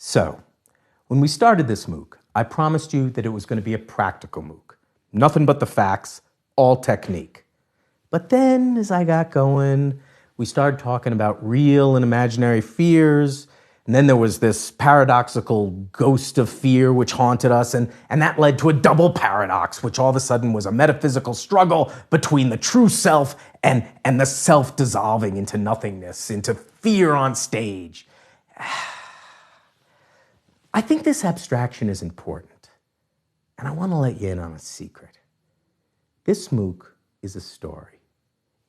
So, when we started this MOOC, I promised you that it was going to be a practical MOOC. Nothing but the facts, all technique. But then, as I got going, we started talking about real and imaginary fears, and then there was this paradoxical ghost of fear which haunted us, and that led to a double paradox, which all of a sudden was a metaphysical struggle between the true self and the self dissolving into nothingness, into fear on stage. I think this abstraction is important, and I want to let you in on a secret. This MOOC is a story.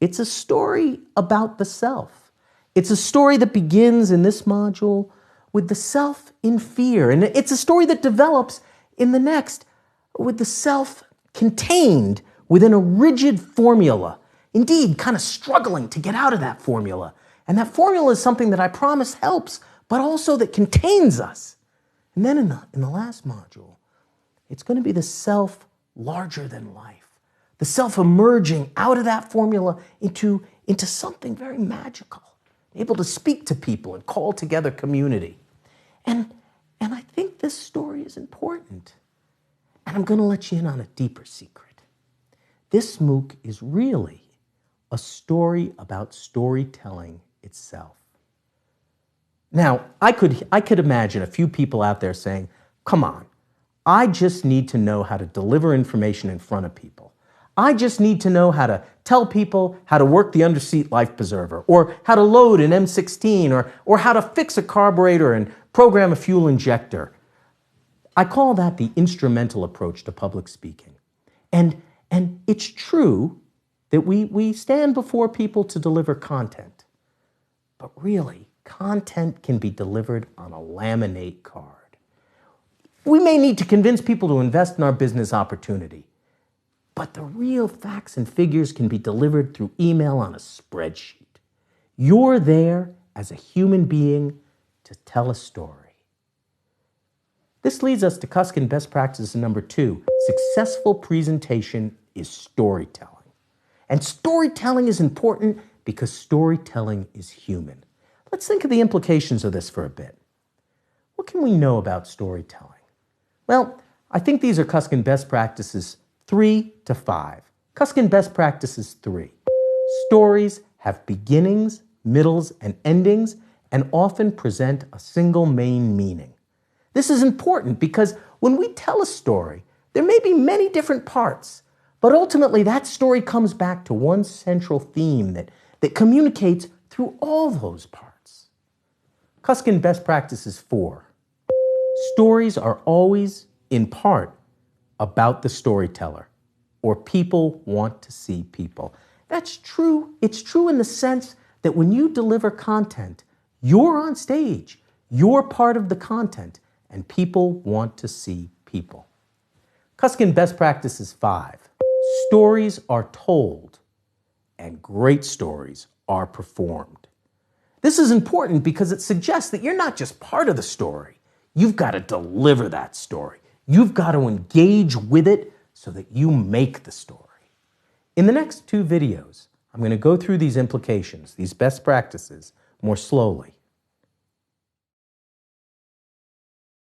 It's a story about the self. It's a story that begins in this module with the self in fear, and it's a story that develops in the next with the self contained within a rigid formula, indeed kind of struggling to get out of that formula. And that formula is something that I promise helps, but also that contains us. And then in the last module, it's going to be the self larger than life, the self emerging out of that formula into something very magical, able to speak to people and call together community. And I think this story is important. And I'm going to let you in on a deeper secret. This MOOC is really a story about storytelling itself. Now, I could imagine a few people out there saying, come on, I just need to know how to deliver information in front of people. I just need to know how to tell people how to work the underseat life preserver, or how to load an M16, or how to fix a carburetor and program a fuel injector. I call that the instrumental approach to public speaking. And it's true that we stand before people to deliver content. But really, content can be delivered on a laminate card. We may need to convince people to invest in our business opportunity, but the real facts and figures can be delivered through email on a spreadsheet. You're there as a human being to tell a story. This leads us to Kuskin best practice number 2. Successful presentation is storytelling. And storytelling is important because storytelling is human. Let's think of the implications of this for a bit. What can we know about storytelling? Well, I think these are Kuskin best practices 3 to 5. Kuskin best practices 3. Stories have beginnings, middles, and endings, and often present a single main meaning. This is important because when we tell a story, there may be many different parts, but ultimately that story comes back to one central theme that communicates through all those parts. Kuskin best practices 4. Stories are always, in part, about the storyteller, or people want to see people. That's true. It's true in the sense that when you deliver content, you're on stage, you're part of the content, and people want to see people. Kuskin best practices 5. Stories are told, and great stories are performed. This is important because it suggests that you're not just part of the story. You've got to deliver that story. You've got to engage with it so that you make the story. In the next 2 videos, I'm going to go through these implications, these best practices, more slowly.